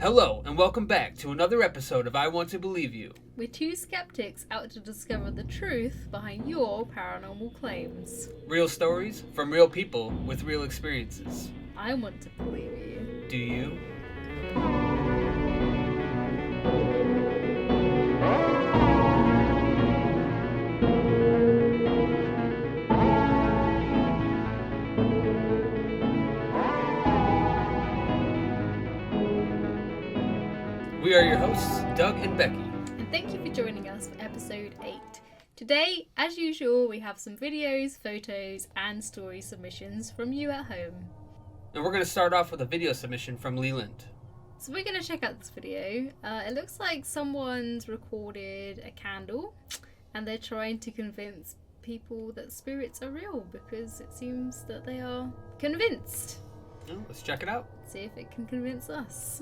Hello, and welcome back to another episode of I Want to Believe You. We're two skeptics out to discover the truth behind your paranormal claims. Real stories from real people with real experiences. I want to believe you. Do you? We are your hosts, Doug and Becky. And thank you for joining us for episode 8. Today, as usual, we have some videos, photos, and story submissions from you at home. And we're going to start off with a video submission from Leland. So we're going to check out this video. It looks like someone's recorded a candle and they're trying to convince people that spirits are real because it seems that they are convinced. Oh, let's check it out. See if it can convince us.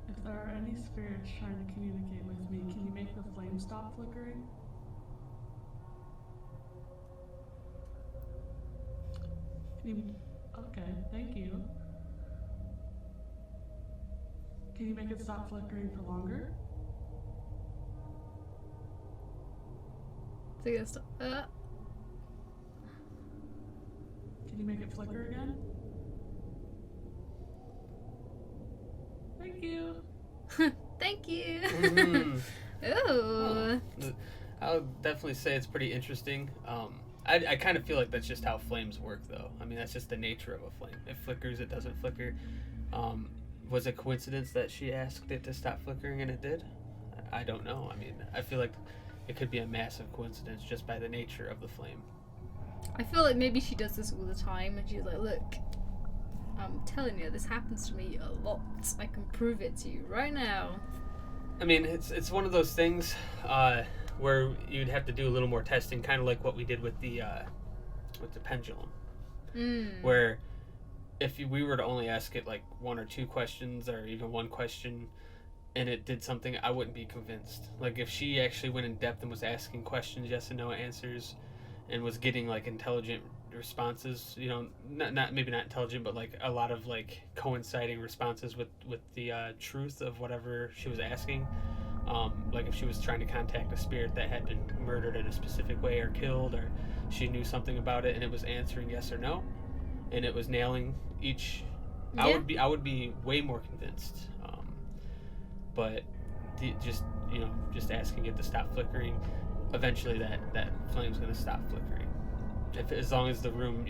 If there are any spirits trying to communicate with me, can you make the flame stop flickering? Okay, thank you. Can you make it stop flickering for longer? So you're gonna stop. Can you make it flicker again? Thank you. Thank you. Mm-hmm. Ooh. I would definitely say it's pretty interesting. I kind of feel like that's just how flames work, though. I mean, that's just the nature of a flame. It flickers, it doesn't flicker. Was it coincidence that she asked it to stop flickering and it did? I don't know. I mean, I feel like it could be a massive coincidence just by the nature of the flame. I feel like maybe she does this all the time and she's like, look, I'm telling you, this happens to me a lot. I can prove it to you right now. I mean, it's one of those things where you'd have to do a little more testing, kind of like what we did with the pendulum. Where if we were to only ask it like one or two questions or even one question and it did something, I wouldn't be convinced. Like if she actually went in depth and was asking questions, yes and no answers, and was getting like intelligent responses, you know, not maybe not intelligent, but like a lot of like coinciding responses with the truth of whatever she was asking. Like if she was trying to contact a spirit that had been murdered in a specific way or killed, or she knew something about it and it was answering yes or no, and it was nailing each, Yeah. I would be way more convinced. But just asking it to stop flickering, eventually that flame's gonna stop flickering. As long as the room,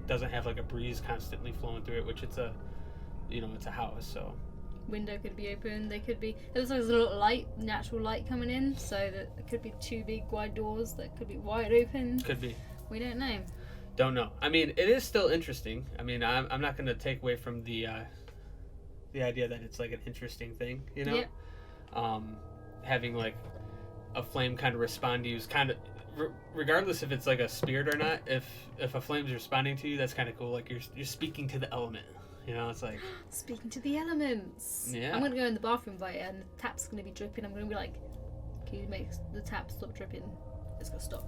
doesn't have like a breeze constantly flowing through it, which it's a house, so. Window could be open. There's like a little light, natural light coming in, so that it could be two big wide doors that could be wide open. Could be. We don't know. Don't know. I mean, it is still interesting. I mean, I'm not going to take away from the idea that it's like an interesting thing, Yeah. Having like a flame kind of respond to you is kind of, regardless if it's like a spirit or not. If a flame's responding to you, that's kind of cool. Like you're speaking to the element. It's like Speaking to the elements. Yeah. I'm gonna go in the bathroom right, and the tap's gonna be dripping. I'm gonna be like, can you make the tap stop dripping? It's gonna stop.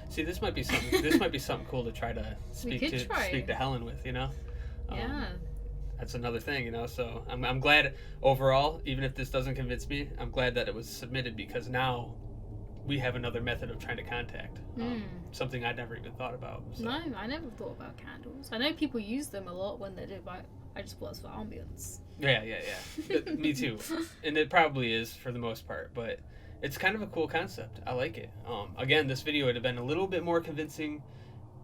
See, this might be something. This might be something cool to try to speak to Helen with. Yeah. That's another thing, So I'm glad overall, even if this doesn't convince me, I'm glad that it was submitted because now we have another method of trying to contact. Something I'd never even thought about. So. No, I never thought about candles. I know people use them a lot when they do, but I just thought it was for ambience. Yeah. Me too. And it probably is for the most part, but it's kind of a cool concept. I like it. Again, this video would have been a little bit more convincing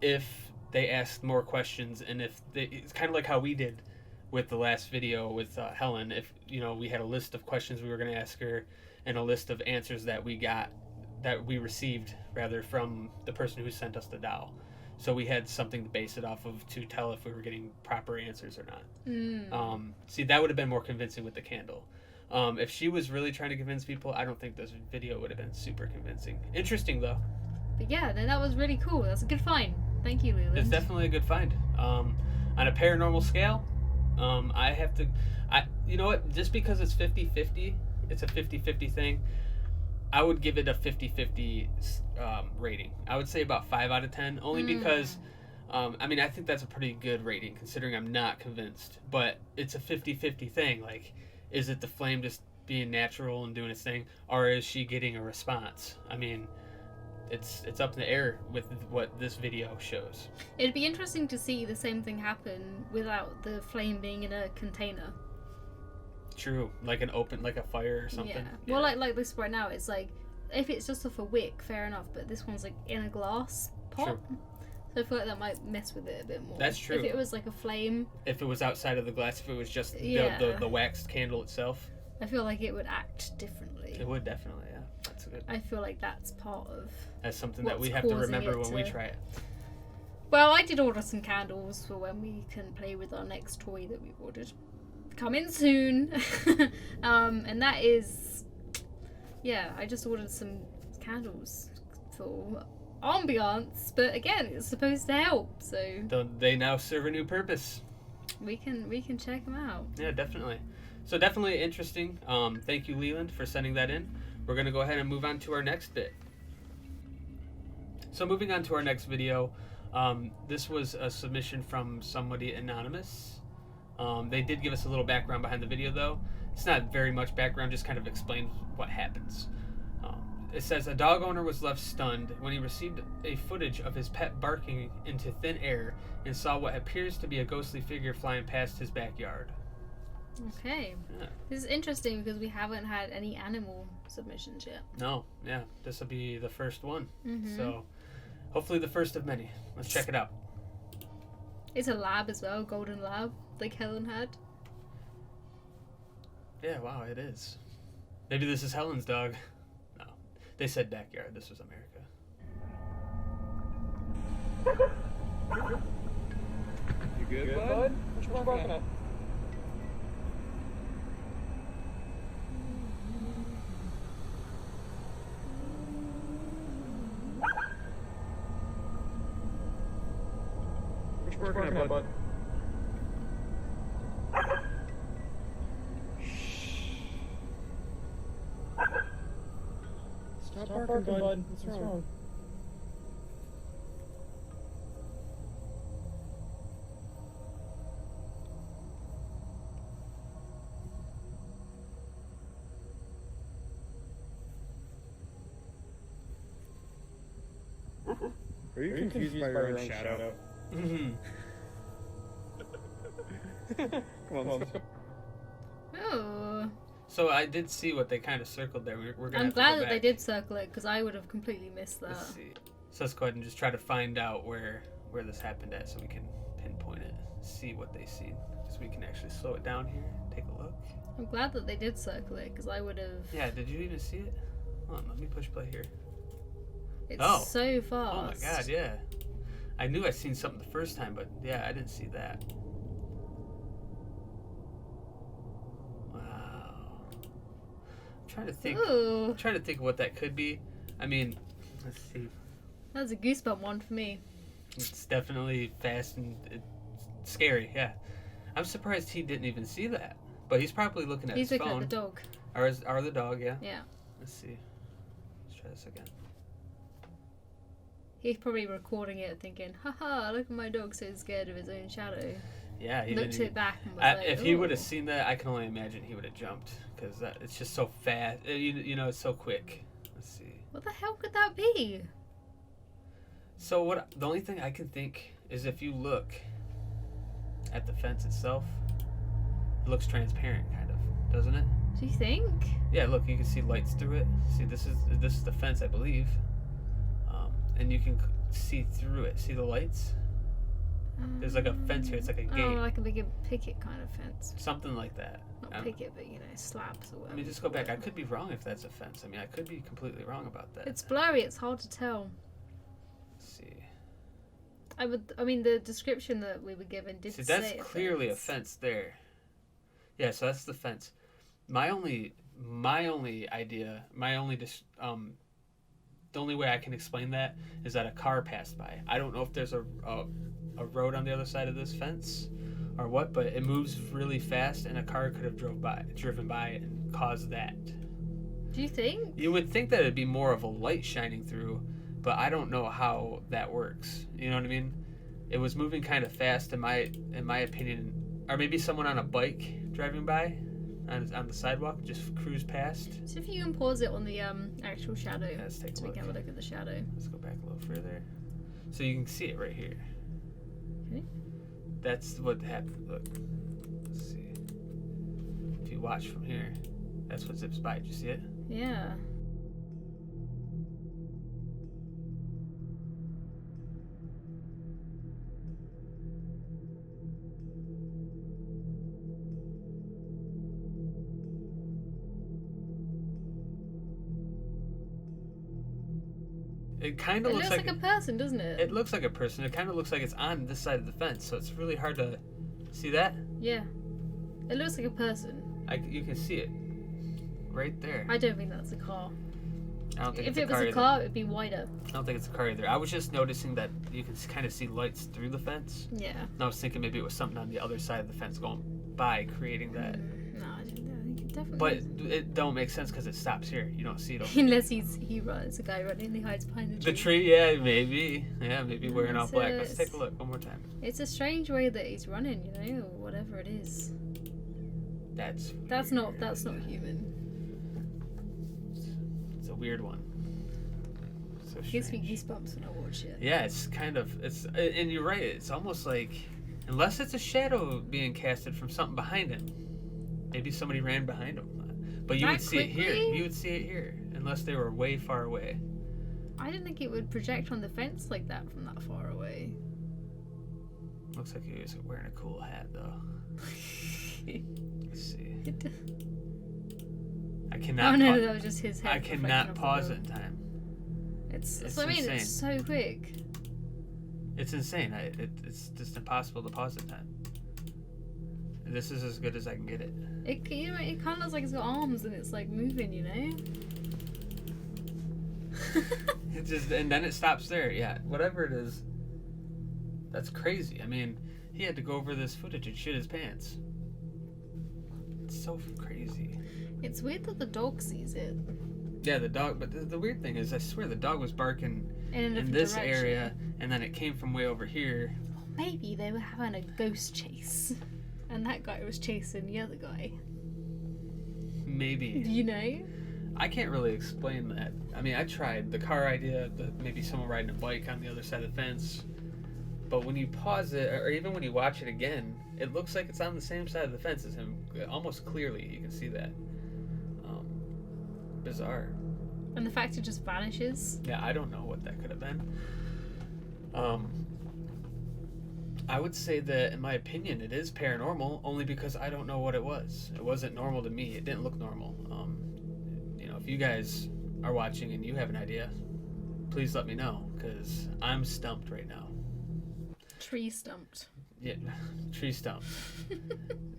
if they asked more questions, and it's kind of like how we did with the last video with Helen. If we had a list of questions we were going to ask her and a list of answers that we received rather from the person who sent us the dowel. So we had something to base it off of to tell if we were getting proper answers or not. See, that would have been more convincing with the candle. If she was really trying to convince people, I don't think this video would have been super convincing. Interesting though. But yeah, that was really cool. That's a good find. Thank you, Leland. It's definitely a good find. On a paranormal scale, you know what? Just because it's 50-50, it's a 50-50 thing. I would give it a 50-50 rating. I would say about 5 out of 10, only because, I mean, I think that's a pretty good rating considering I'm not convinced. But it's a 50-50 thing. Like, is it the flame just being natural and doing its thing, or is she getting a response? I mean, it's up in the air with what this video shows. It'd be interesting to see the same thing happen without the flame being in a container. True, like an open, like a fire or something. Yeah. Well, like this right now, it's like if it's just off a wick, fair enough. But this one's like in a glass pot, True. so I feel like that might mess with it a bit more. That's true. If it was like a flame, if it was outside of the glass, if it was just the waxed candle itself, I feel like it would act differently. It would definitely, yeah. That's good. I feel like that's part of. That's something that we have to remember when we try it. Well, I did order some candles for when we can play with our next toy that we've ordered. Coming soon. And that is, yeah, I just ordered some candles for ambiance, but again, it's supposed to help, so They now serve a new purpose. we can check them out. Yeah, definitely. So definitely interesting. Thank you, Leland, for sending that in. We're going to go ahead and move on to our next bit. So moving on to our next video, this was a submission from somebody anonymous. They did give us a little background behind the video, though. It's not very much background, just kind of explains what happens. It says, a dog owner was left stunned when he received a footage of his pet barking into thin air and saw what appears to be a ghostly figure flying past his backyard. Okay. Yeah. This is interesting because we haven't had any animal submissions yet. No, yeah, this will be the first one. Mm-hmm. So, hopefully the first of many. Let's check it out. It's a lab as well, golden lab, like Helen had. Yeah, wow, it is. Maybe this is Helen's dog. No, they said backyard. This was America. You good, bud? What you barking at? What you barking at, bud? Stop barking, bud. What's wrong? Are you confused by your own shadow? Mhm. Come on, let's go. Oh. So I did see what they kind of circled there. We're gonna I'm have to glad go that they back. did circle it because I would have completely missed that. Let's see. So let's go ahead and just try to find out where this happened at, so we can pinpoint it, see what they see, so we can actually slow it down here. Take a look. I'm glad that they did circle it because I would have. Yeah. Did you even see it? Hold on. Let me push play here. It's Oh. so fast. Oh my God. Yeah. I knew I'd seen something the first time, but yeah, I didn't see that. Wow. I'm trying to think. Ooh, I'm trying to think of what that could be. I mean, let's see. that's a goosebump one for me. It's definitely fast and it's scary. Yeah. I'm surprised he didn't even see that. But he's probably looking at He's his looking phone. at the dog. Or the dog. Yeah. Yeah. Let's see. Let's try this again. He's probably recording it thinking, haha, look at my dog so scared of his own shadow. Yeah. He Looked didn't it back and was like, if he would have "Ooh." seen that, I can only imagine he would have jumped because it's just so fast. You know, it's so quick. Let's see. What the hell could that be? So the only thing I can think is if you look at the fence itself, it looks transparent, kind of, doesn't it? Do you think? Yeah. Look, you can see lights through it. See, this is the fence, I believe, and you can see through it. See the lights? There's like a fence here. It's like a gate. Oh, like a big picket kind of fence. Something like that. Not picket, but slabs or whatever. Let me just go back. I could be wrong if that's a fence. I mean, I could be completely wrong about that. It's blurry. It's hard to tell. Let's see. I mean, the description that we were given did See, say that's clearly a fence there. Yeah, so that's the fence. My only idea, the only way I can explain that is that a car passed by. I don't know if there's a road on the other side of this fence or what, but it moves really fast, and a car could have driven by it and caused that. Do you think? You would think that it'd be more of a light shining through, but I don't know how that works. You know what I mean? It was moving kind of fast in my opinion, or maybe someone on a bike driving by on the sidewalk just cruised past. See if you can pause it on the actual shadow. Yeah, let's take a so we look. can have a look at the shadow. Let's go back a little further, so you can see it right here. Okay. That's what happened. Look, let's see. If you watch from here, that's what zips by. Did you see it? Yeah. It kind of It looks looks like a person, doesn't it? It looks like a person. It kind of looks like it's on this side of the fence, so it's really hard to see that. Yeah. It looks like a person. You can see it right there. I don't think that's a car. I don't think If it's it a was car a either. car, it'd be wider. I don't think it's a car either. I was just noticing that you can kind of see lights through the fence. Yeah. And I was thinking maybe it was something on the other side of the fence going by, creating that. No, I think it definitely But is. it don't make sense because it stops here. You don't see it over Unless he runs, a guy running, he hides behind the tree. the tree. Yeah, maybe. Yeah, maybe wearing all It's black. a- Let's take a look one more time. It's a strange way that he's running, you know, or whatever it is. That's Not weird. that's not human. It's a weird one. So Gives me strange. goosebumps when I watch it. Yeah, it's kind of and you're right. It's almost like unless it's a shadow being casted from something behind him, maybe somebody ran behind him. But you That would see it here. quickly? You would see it here unless they were way far away. I didn't think it would project on the fence like that from that far away. Looks like he was wearing a cool hat though. Let's see. I cannot. Oh no, that was just his head. I reflecting cannot off the pause door. it in time. It's It's what I mean. insane. It's so quick. It's insane. It's just impossible to pause in time. This is as good as I can get it. It kind of looks like it's got arms and it's like moving, you know. It just and then it stops there. Yeah, whatever it is. That's crazy. I mean, he had to go over this footage and shit his pants. It's so crazy. It's weird that the dog sees it Yeah, the dog. But the weird thing is, I swear the dog was barking in a in different this direction. area, and then it came from way over here. Maybe they were having a ghost chase, and that guy was chasing the other guy. Maybe. You know? I can't really explain that. I mean, I tried the car idea, maybe someone riding a bike on the other side of the fence. But when you pause it, or even when you watch it again, it looks like it's on the same side of the fence as him. Almost clearly, you can see that. Bizarre. And the fact it just vanishes. Yeah, I don't know what that could have been. I would say that, in my opinion, it is paranormal, only because I don't know what it was. It wasn't normal to me. It didn't look normal. If you guys are watching and you have an idea, please let me know, because I'm stumped right now. Tree stumped. Yeah, tree stumped.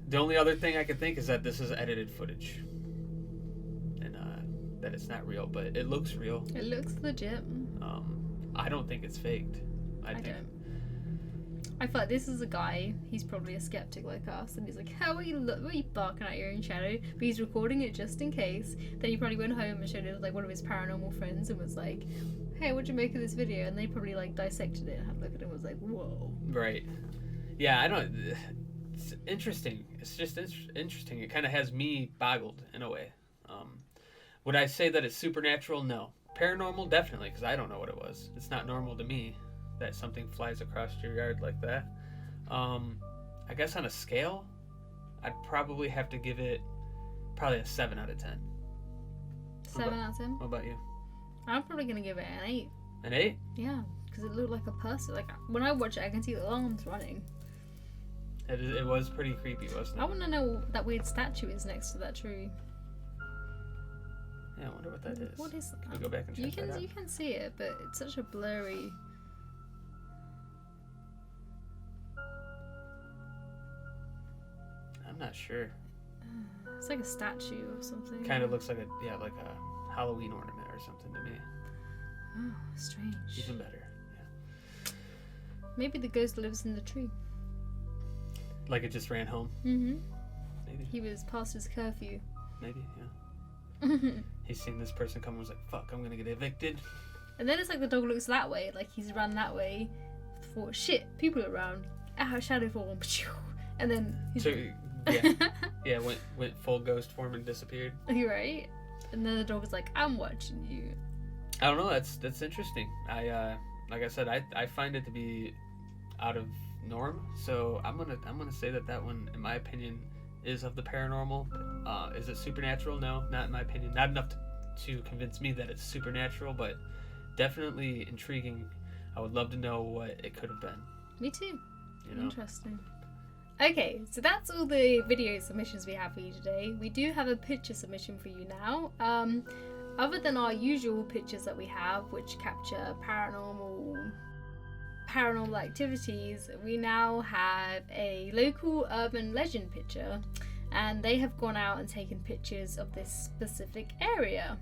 The only other thing I could think is that this is edited footage. And that it's not real, but it looks real. It looks legit. I don't think it's faked. I don't. I thought this is a guy, he's probably a skeptic like us, and he's like, how are you barking at your own shadow? But he's recording it just in case. Then he probably went home and showed it to like one of his paranormal friends and was like, hey, what'd you make of this video? And they probably like dissected it and had a look at it and was like, whoa. Right. Yeah, I don't. It's interesting. It's just interesting. It kind of has me boggled in a way. Would I say that it's supernatural? No. Paranormal? Definitely, because I don't know what it was. It's not normal to me that something flies across your yard like that. I guess on a scale, I'd probably have to give it probably a 7 out of 10. 7 out of 10? What about you? I'm probably gonna give it an 8. An 8? Yeah, because it looked like a person. Like when I watch it, I can see the arms running. It was pretty creepy, wasn't it? I want to know what that weird statue is next to that tree. Yeah, I wonder what that is. What is Can that? we go back and check that out? You can see it, but it's such a blurry. I'm not sure. It's like a statue or something. Kind of looks like a Halloween ornament or something to me. Oh, strange. Even better. Yeah. Maybe the ghost lives in the tree. Like it just ran home. Mm-hmm. Maybe. He was past his curfew. Maybe. Yeah. He's seen this person come and was like, fuck, I'm gonna get evicted. And then it's like the dog looks that way, like he's run that way. Thought, shit, people are around. Shadow form. And then he's... So, yeah, went full ghost form and disappeared. You're right. And then the dog was like, I'm watching you. I don't know, that's interesting. Like I said, I find it to be out of norm, so I'm gonna say that one, in my opinion, is of the paranormal. Is it supernatural? No, not in my opinion. Not enough to convince me that it's supernatural, but definitely intriguing. I would love to know what it could have been. Me too. You know? Interesting. Okay, so that's all the video submissions we have for you today. We do have a picture submission for you now. Other than our usual pictures that we have, which capture paranormal activities, we now have a local urban legend picture, and they have gone out and taken pictures of this specific area.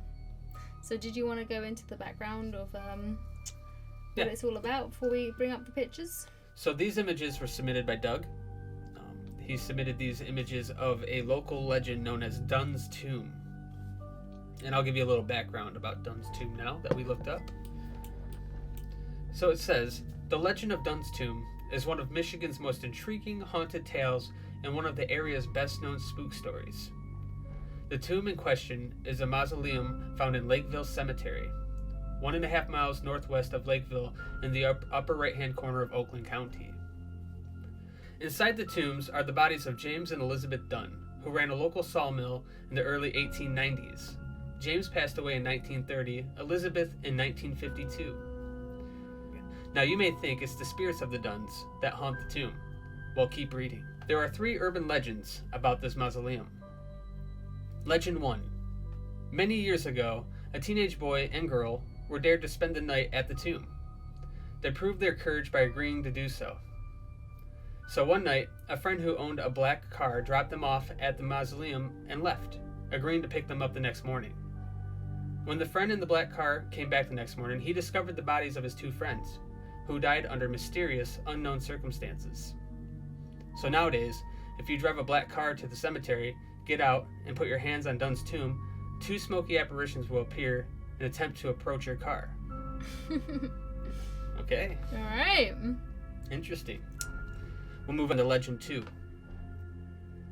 So did you want to go into the background of what it's all about before we bring up the pictures? So these images were submitted by Doug. He submitted these images of a local legend known as Dunn's Tomb. And I'll give you a little background about Dunn's Tomb now that we looked up. So it says, the legend of Dunn's Tomb is one of Michigan's most intriguing haunted tales and one of the area's best known spook stories. The tomb in question is a mausoleum found in Lakeville Cemetery, 1.5 miles northwest of Lakeville in the upper right-hand corner of Oakland County. Inside the tombs are the bodies of James and Elizabeth Dunn, who ran a local sawmill in the early 1890s. James passed away in 1930, Elizabeth in 1952. Now you may think it's the spirits of the Dunns that haunt the tomb. Well, keep reading. There are 3 urban legends about this mausoleum. Legend 1. Many years ago, a teenage boy and girl were dared to spend the night at the tomb. They proved their courage by agreeing to do so. So one night, a friend who owned a black car dropped them off at the mausoleum and left, agreeing to pick them up the next morning. When the friend in the black car came back the next morning, he discovered the bodies of his 2 friends, who died under mysterious, unknown circumstances. So nowadays, if you drive a black car to the cemetery, get out, and put your hands on Dunn's tomb, 2 smoky apparitions will appear and attempt to approach your car. Okay. Alright. Interesting. We'll move on to Legend 2.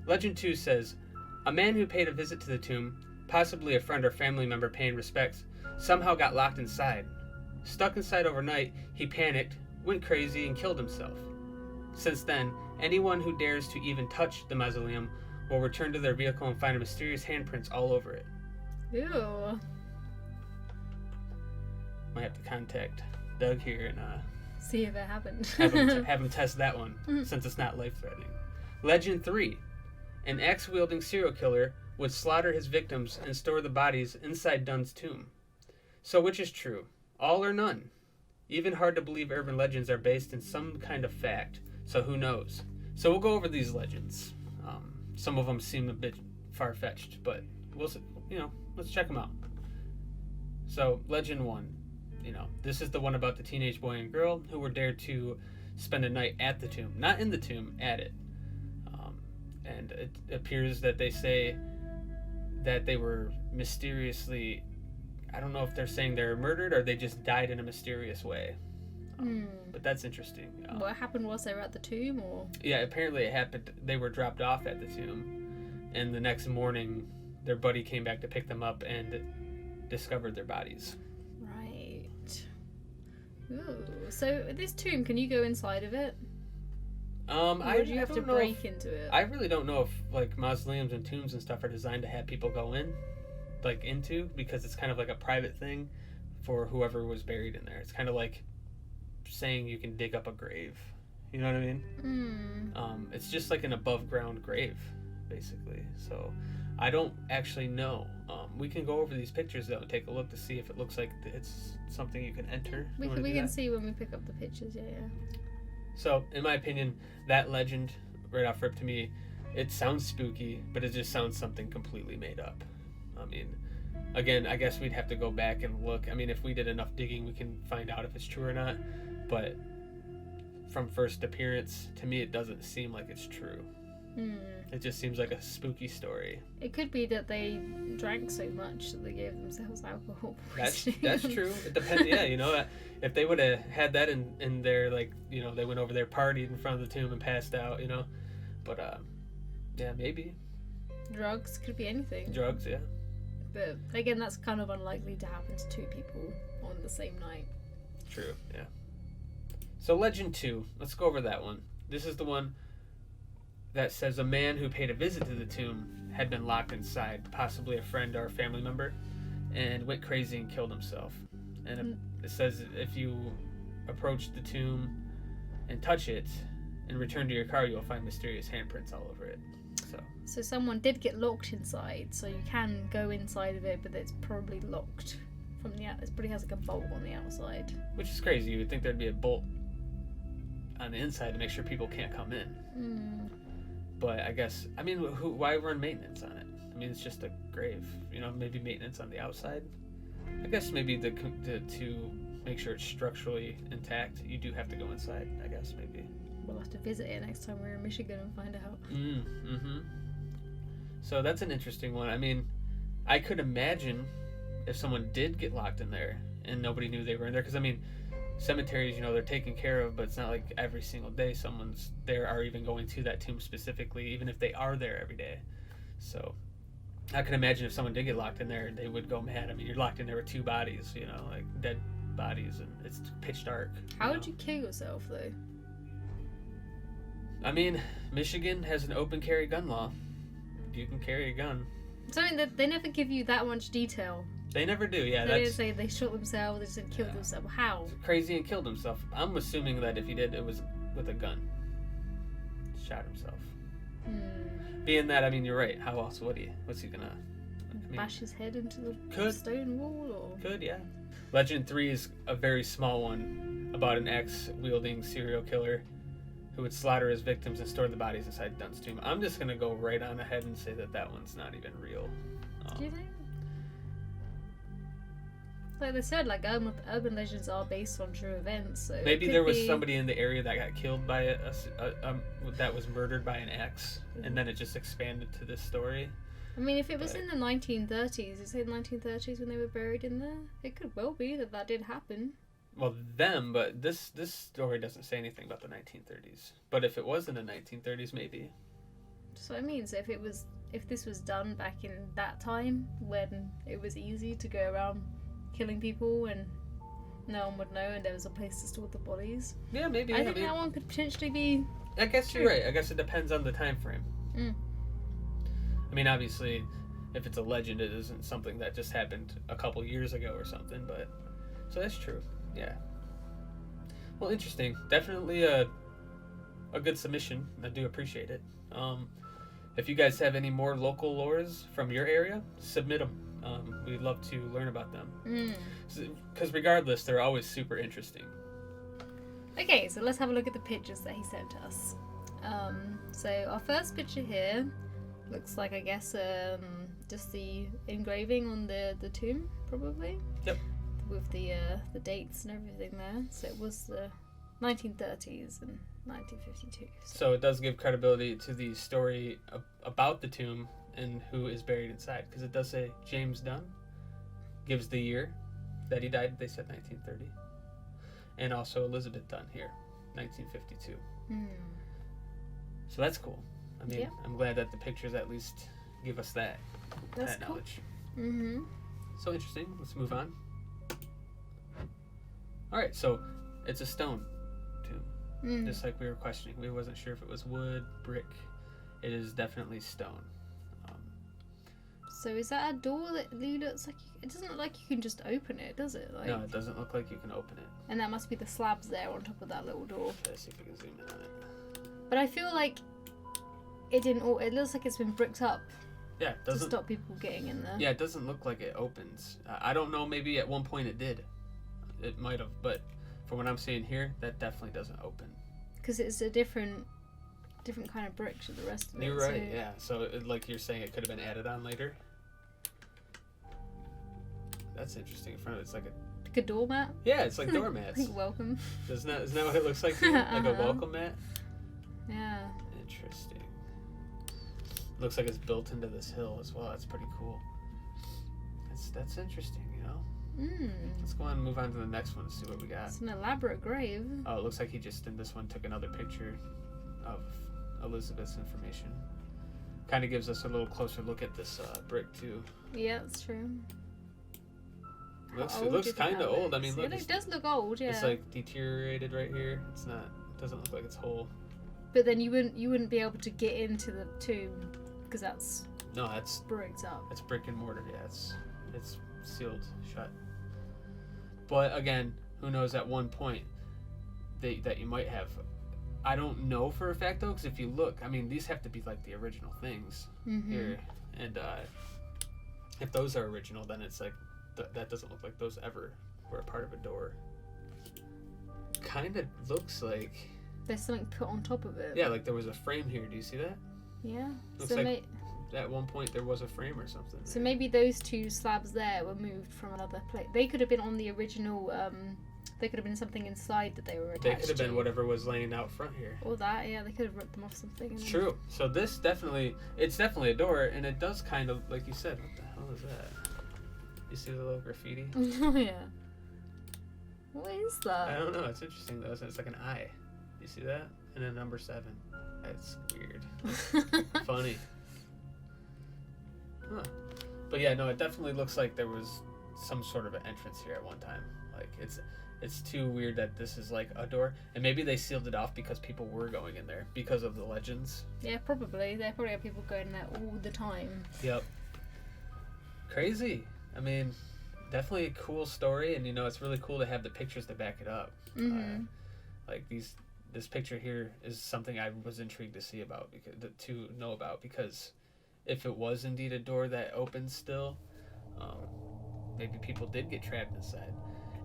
Legend 2 says, a man who paid a visit to the tomb, possibly a friend or family member paying respects, somehow got locked inside. Stuck inside overnight, he panicked, went crazy, and killed himself. Since then, anyone who dares to even touch the mausoleum will return to their vehicle and find mysterious handprints all over it. Ew. Might have to contact Doug here and See if it happened. have him test that one, since it's not life-threatening. Legend 3. An axe-wielding serial killer would slaughter his victims and store the bodies inside Dunn's tomb. So which is true? All or none? Even hard to believe urban legends are based in some kind of fact, so who knows? So we'll go over these legends. Some of them seem a bit far-fetched, but we'll, let's check them out. So, Legend 1. This is the one about the teenage boy and girl who were dared to spend a night at the tomb. Not in the tomb, at it. And it appears that they say that they were mysteriously, I don't know if they're saying they were murdered or they just died in a mysterious way. But that's interesting. What happened was they were at the tomb, or? Yeah, apparently it happened. They were dropped off at the tomb, and the next morning their buddy came back to pick them up and discovered their bodies. Right. Ooh. So this tomb, can you go inside of it? Or do you have to break into it? I really don't know if like mausoleums and tombs and stuff are designed to have people go into, because it's kind of like a private thing for whoever was buried in there. It's kind of like saying you can dig up a grave. You know what I mean? It's just like an above ground grave, basically. So I don't actually know. We can go over these pictures though and take a look to see if it looks like it's something you can enter. We can see when we pick up the pictures. Yeah. So, in my opinion, that legend, right off rip to me, it sounds spooky, but it just sounds something completely made up. I mean, again, I guess we'd have to go back and look. I mean, if we did enough digging, we can find out if it's true or not. But from first appearance, to me, it doesn't seem like it's true. It just seems like a spooky story. It could be that they drank so much that they gave themselves alcohol That's poisoning. true. It depends. Yeah, you know, if they would have had that in their, like, you know, they went over there, partied in front of the tomb and passed out, you know. But yeah, maybe Drugs could be anything. drugs. Yeah. But again, that's kind of unlikely to happen to two people on the same night. True. Yeah. So Legend 2. Let's go over that one. This is the one that says a man who paid a visit to the tomb had been locked inside, possibly a friend or a family member, and went crazy and killed himself. And it says if you approach the tomb and touch it and return to your car, you'll find mysterious handprints all over it. So someone did get locked inside, so you can go inside of it, but it's probably locked from the out. It probably has like a bolt on the outside. Which is crazy. You would think there'd be a bolt on the inside to make sure people can't come in. But I guess, I mean, why run maintenance on it? I mean, it's just a grave. You know, maybe maintenance on the outside. I guess maybe to make sure it's structurally intact, you do have to go inside. I guess maybe. We'll have to visit it next time we're in Michigan and find out. So that's an interesting one. I mean, I could imagine if someone did get locked in there and nobody knew they were in there. Because, I mean, cemeteries, you know, they're taken care of, but it's not like every single day someone's there or even going to that tomb specifically, even if they are there every day. So I can imagine if someone did get locked in there, they would go mad. I mean, you're locked in there with two bodies, you know, like dead bodies, and it's pitch dark. How would you kill yourself, though? I mean, Michigan has an open carry gun law. You can carry a gun. So I mean, they never give you that much detail. They never do, yeah. They didn't say they shot themselves, they said killed themselves. How? Crazy and killed himself. I'm assuming that if he did, it was with a gun. Shot himself. Being that, I mean, you're right. How else would he? What's he gonna... Bash his head into the stone wall? Or? Could, yeah. Legend 3 is a very small one about an axe-wielding serial killer who would slaughter his victims and store the bodies inside Dunn's tomb. I'm just going to go right on ahead and say that one's not even real. Do you think? Like they said, like urban legends are based on true events. So maybe there was somebody in the area that got killed by that was murdered by an axe, and then it just expanded to this story. I mean, if it was in the 1930s, is it the 1930s when they were buried in there? It could well be that did happen. Well, but this story doesn't say anything about the 1930s. But if it was in the 1930s, maybe. So I mean, so if this was done back in that time when it was easy to go around killing people and no one would know and there was a place to store the bodies. Yeah, maybe. I think that one could potentially be... I guess you're right. I guess it depends on the time frame. I mean, obviously, if it's a legend, it isn't something that just happened a couple years ago or something, but... So that's true. Yeah. Well, interesting. Definitely a good submission. I do appreciate it. If you guys have any more local lores from your area, submit them. We'd love to learn about them. Because regardless, they're always super interesting. Okay, so let's have a look at the pictures that he sent us. So our first picture here looks like, I guess, just the engraving on the tomb, probably. Yep. With the dates and everything there. So it was the 1930s and 1952. So it does give credibility to the story about the tomb and who is buried inside, because it does say James Dunn. Gives the year that he died. They said 1930. And also Elizabeth Dunn here, 1952. So that's cool. I mean, yeah. I'm glad that the pictures at least give us that cool. knowledge. So interesting. Let's move on. All right, so it's a stone tomb, just like we were questioning. We wasn't sure if it was wood, brick. It is definitely stone. So is that a door that looks like... It doesn't look like you can just open it, does it? Like... No, it doesn't look like you can open it. And that must be the slabs there on top of that little door. Let's see if we can zoom in on it. But I feel like it didn't... It looks like it's been bricked up. Yeah, it doesn't... To stop people getting in there. Yeah, it doesn't look like it opens. I don't know, maybe at one point it did. It might have, but from what I'm seeing here, that definitely doesn't open. Because it's a different kind of brick to the rest of it. You're right, yeah. So, like you're saying, it could have been added on later. That's interesting. In front of it's like a doormat. Yeah, it's like doormats. Like welcome. Isn't that what it looks like? Like a welcome mat. Yeah. Interesting. Looks like it's built into this hill as well. That's pretty cool. That's interesting, you know? Let's go on and move on to the next one and see what we got. It's an elaborate grave. Oh, it looks like he just, in this one, took another picture of Elizabeth's information. Kind of gives us a little closer look at this brick, too. Yeah, that's true. It looks kind of old. I mean, look. It does look old, yeah. It's like deteriorated right here. It's not. It doesn't look like it's whole. But then you wouldn't be able to get into the tomb because that's bricked up. It's brick and mortar. Yeah, it's sealed shut. But again, who knows? At one point, that you might have. I don't know for a fact though, because if you look, I mean, these have to be like the original things here, and if those are original, then it's like that doesn't look like those ever were a part of a door. Kind of looks like there's something put on top of it. Yeah, like there was a frame here. Do you see that? Yeah. Looks like at one point there was a frame or something. So maybe those two slabs there were moved from another place. They could have been on the original. They could have been something inside that they were attached to. They could have been whatever was laying out front here. Or that, yeah. They could have ripped them off something. It's true. So it's definitely a door, and it does kind of, like you said, what the hell is that? You see the little graffiti? Oh, yeah. What is that? I don't know. It's interesting, though. It's like an eye. You see that? And then number 7. That's weird. Funny. Huh. But yeah, no, it definitely looks like there was some sort of an entrance here at one time. Like, it's too weird that this is like a door. And maybe they sealed it off because people were going in there because of the legends. Yeah, probably. They probably have people going there all the time. Yep. Crazy. I mean, definitely a cool story, and it's really cool to have the pictures to back it up. Like this picture here is something I was intrigued to see about, to know about, because if it was indeed a door that opens still, maybe people did get trapped inside.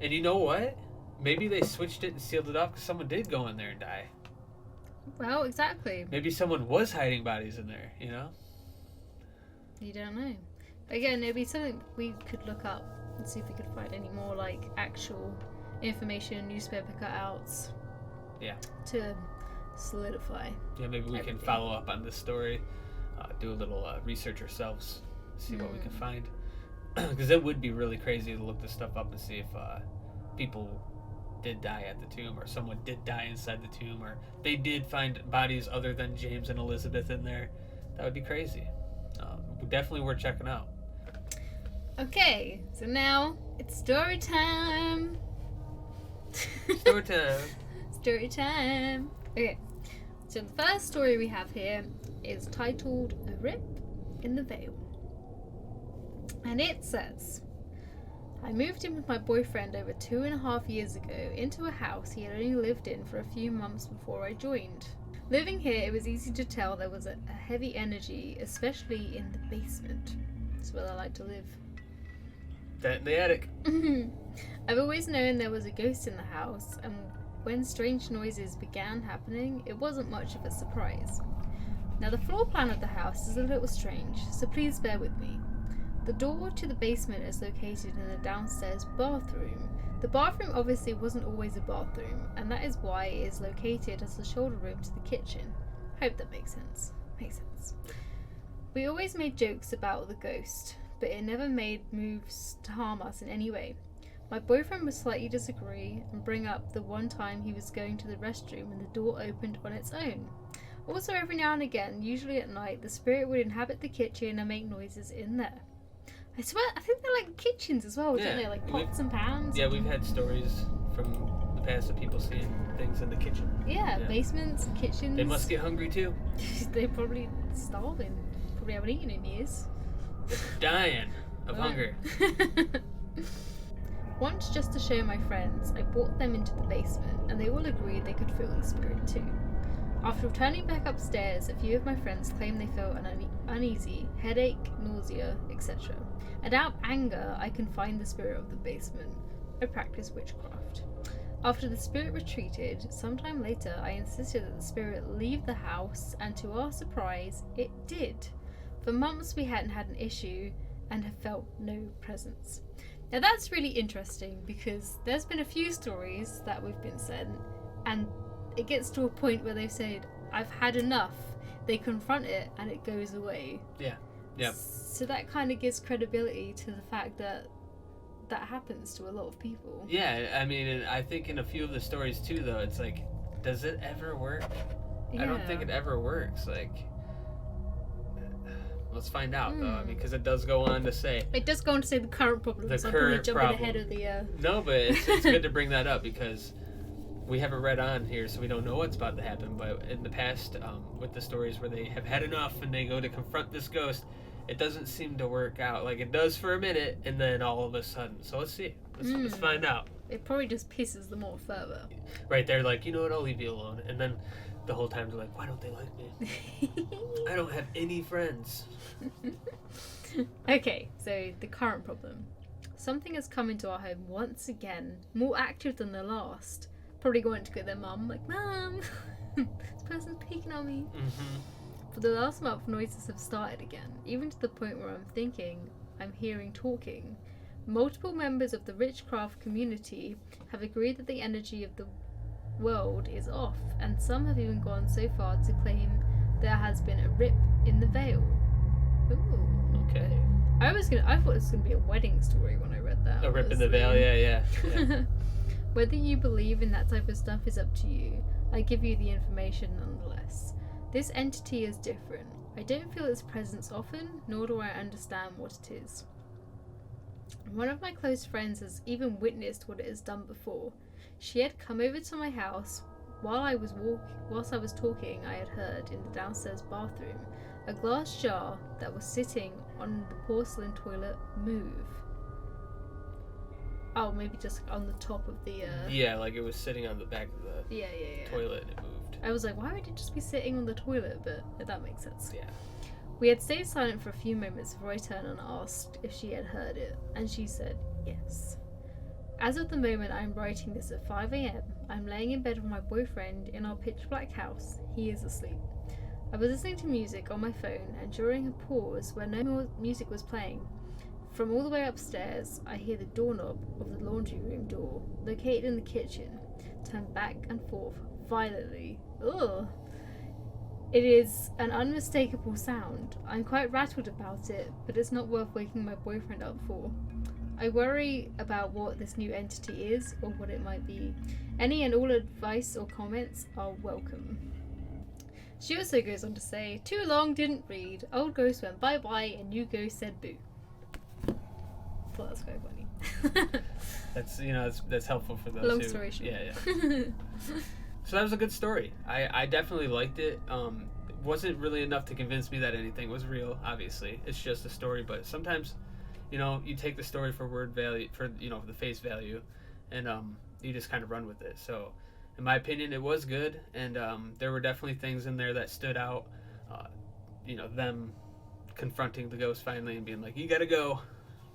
And you know what? Maybe they switched it and sealed it off because someone did go in there and die. Well, exactly. Maybe someone was hiding bodies in there, you know? You don't know. Again, it'd be something we could look up and see if we could find any more like actual information, newspaper cutouts. Yeah. To solidify. Yeah, maybe we can follow up on this story, do a little research ourselves, see what we can find. Because it would be really crazy to look this stuff up and see if people did die at the tomb, or someone did die inside the tomb, or they did find bodies other than James and Elizabeth in there. That would be crazy. Definitely worth checking out. Okay, so now it's story time. Story time. Story time. Okay, so the first story we have here is titled A Rip in the Veil. And it says, I moved in with my boyfriend over 2.5 years ago into a house he had only lived in for a few months before I joined. Living here, it was easy to tell there was a heavy energy, especially in the basement. That's where I like to live. That in the attic. I've always known there was a ghost in the house, and when strange noises began happening, it wasn't much of a surprise. Now, the floor plan of the house is a little strange, so please bear with me. The door to the basement is located in the downstairs bathroom. The bathroom obviously wasn't always a bathroom, and that is why it is located as the shoulder room to the kitchen. Hope that makes sense. Makes sense. We always made jokes about the ghost, but it never made moves to harm us in any way. My boyfriend would slightly disagree and bring up the one time he was going to the restroom and the door opened on its own. Also, every now and again, usually at night, the spirit would inhabit the kitchen and make noises in there. I swear, I think they're like kitchens as well, don't they? Like pots and pans. Yeah, we've had stories from the past of people seeing things in the kitchen. Yeah, basements, kitchens. They must get hungry too. They're probably starving. Probably haven't eaten in years. They're dying of hunger. Once, just to show my friends, I brought them into the basement, and they all agreed they could feel the spirit too. After returning back upstairs, a few of my friends claimed they felt an uneasy, headache, nausea, etc. And out of anger, I confined the spirit of the basement. I practiced witchcraft. After the spirit retreated, sometime later, I insisted that the spirit leave the house, and to our surprise, it did. For months we hadn't had an issue and have felt no presence. Now that's really interesting because there's been a few stories that we've been sent, and it gets to a point where they've said, I've had enough. They confront it and it goes away. Yeah. Yep. So that kind of gives credibility to the fact that that happens to a lot of people. Yeah, I mean, and I think in a few of the stories too, though, it's like, does it ever work? I don't think it ever works. Like, let's find out, though. I mean, because it does go on to say... It does go on to say the current problem. The so current I'm probably jumping ahead of the... No, but it's good to bring that up because we haven't read on here, so we don't know what's about to happen. But in the past, with the stories where they have had enough and they go to confront this ghost, it doesn't seem to work out. Like, it does for a minute, and then all of a sudden. So let's see. Let's find out. It probably just pisses them off further. Right, they're like, you know what, I'll leave you alone. And then the whole time they're like, why don't they like me? I don't have any friends. Okay, so the current problem. Something has come into our home once again, more active than the last. Probably going to get their mum, like, Mum, this person's picking on me. For the last month, noises have started again, even to the point where I'm hearing talking. Multiple members of the Richcraft community have agreed that the energy of the world is off, and some have even gone so far to claim there has been a rip in the veil. Ooh. Okay. I thought this was gonna be a wedding story when I read that. A rip in the veil, yeah. Whether you believe in that type of stuff is up to you. I give you the information nonetheless. This entity is different. I don't feel its presence often, nor do I understand what it is. One of my close friends has even witnessed what it has done before. She had come over to my house whilst I was talking. I had heard in the downstairs bathroom a glass jar that was sitting on the porcelain toilet move. Oh, maybe just on the top of the... Yeah, like it was sitting on the back of the toilet and it moved. I was like, why would it just be sitting on the toilet? But that makes sense. Yeah. We had stayed silent for a few moments before I turned and asked if she had heard it, and she said yes. As of the moment I'm writing this at 5 a.m, I'm laying in bed with my boyfriend in our pitch black house. He is asleep. I was listening to music on my phone, and during a pause where no more music was playing, from all the way upstairs, I hear the doorknob of the laundry room door, located in the kitchen, turn back and forth violently. Ugh! It is an unmistakable sound. I'm quite rattled about it, but it's not worth waking my boyfriend up for. I worry about what this new entity is, or what it might be. Any and all advice or comments are welcome. She also goes on to say, too long, didn't read. Old ghost went bye-bye, and new ghost said boo. Thought that was quite funny. That's helpful for those Long who... story short. Yeah. So that was a good story. I definitely liked it. It wasn't really enough to convince me that anything was real, obviously. It's just a story, but sometimes, you take the story for word value, for, the face value, and you just kind of run with it. So, in my opinion, it was good, and there were definitely things in there that stood out. Them confronting the ghost finally and being like, you gotta go.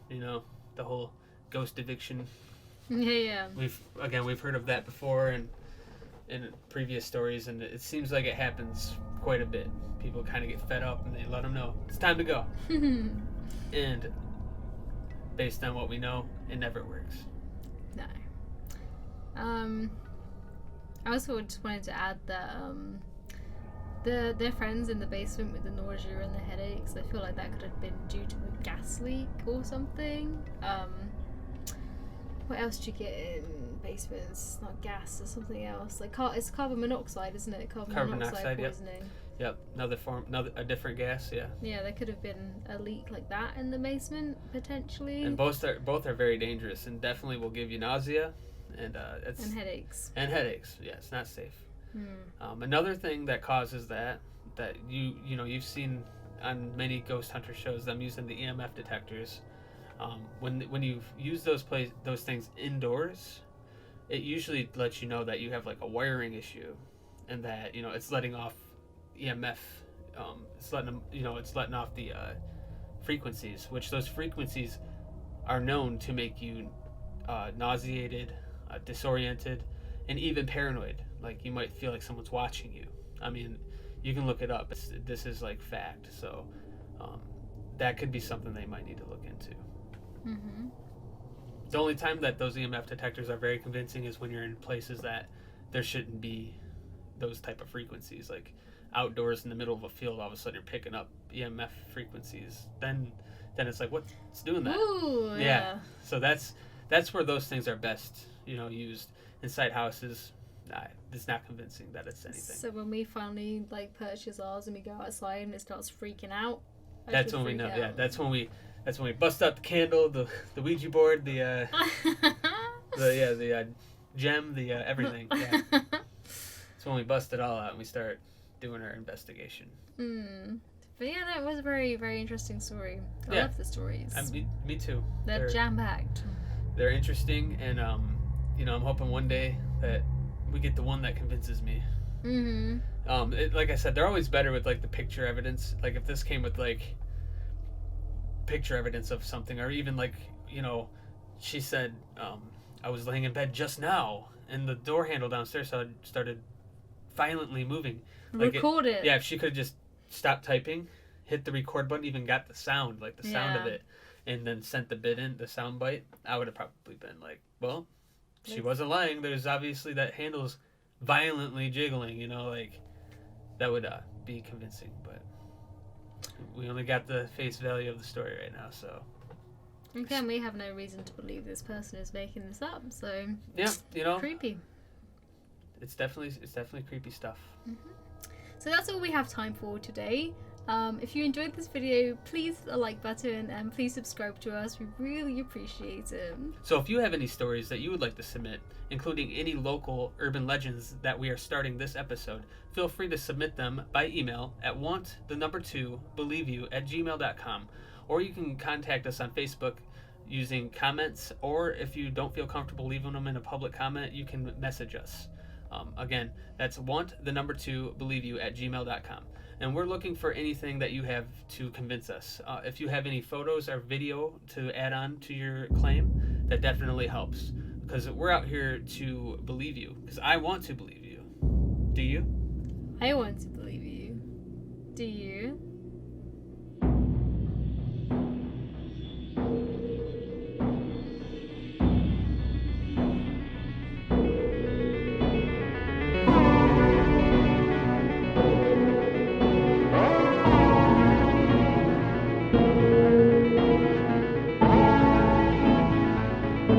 The whole ghost eviction. Yeah. We've heard of that before, and in previous stories, and it seems like it happens quite a bit. People kind of get fed up and they let them know it's time to go. And based on what we know, it never works. No. I also just wanted to add that their friends in the basement with the nausea and the headaches, I feel like that could have been due to a gas leak or something. What else do you get in basements? Not gas, it's something else. Like it's carbon monoxide, isn't it? Carbon monoxide poisoning. Yep. A different gas. Yeah. Yeah, there could have been a leak like that in the basement potentially. And both are very dangerous and definitely will give you nausea, and headaches. And headaches. Yeah, it's not safe. Another thing that causes that you've seen on many ghost hunter shows, them using the EMF detectors. When you use those things indoors, it usually lets you know that you have like a wiring issue, and that it's letting off EMF. It's letting off the frequencies, which those frequencies are known to make you nauseated, disoriented, and even paranoid. Like you might feel like someone's watching you. I mean, you can look it up. This is like fact. So that could be something they might need to look into. Mm-hmm. The only time that those EMF detectors are very convincing is when you're in places that there shouldn't be those type of frequencies, like outdoors in the middle of a field, all of a sudden you're picking up EMF frequencies. Then it's like, what's doing that? Ooh, Yeah. So that's where those things are best, used inside houses. It's not convincing that it's anything. So when we finally purchase ours and we go outside and it starts freaking out, that's when we know. Yeah, that's when we bust out the candle, the Ouija board, the gem, the everything. Yeah. That's when we bust it all out and we start doing our investigation. But yeah, that was a very, very interesting story. I Yeah. love the stories. Me too. They're jam-packed. They're interesting, and I'm hoping one day that we get the one that convinces me. Like I said, they're always better with the picture evidence. Like if this came with picture evidence of something, or even she said, I was laying in bed just now and the door handle downstairs started violently moving. Record it. Yeah, if she could have just stopped typing, hit the record button, even got the sound, the sound of it, and then sent the bit in, the sound bite, I would have probably been like, well, she wasn't lying. There's obviously that handle's violently jiggling, that would be convincing. But we only got the face value of the story right now, so. Again, we have no reason to believe this person is making this up, so. Yeah, creepy. It's definitely creepy stuff. So that's all we have time for today. If you enjoyed this video, please hit the like button and please subscribe to us. We really appreciate it. So if you have any stories that you would like to submit, including any local urban legends that we are starting this episode, feel free to submit them by email at want2believeyou@gmail.com, or you can contact us on Facebook using comments, or if you don't feel comfortable leaving them in a public comment, you can message us. Again, that's want2believeyou@gmail.com. And we're looking for anything that you have to convince us. If you have any photos or video to add on to your claim, that definitely helps. Because we're out here to believe you. Because I want to believe you. Do you? I want to believe you. Do you?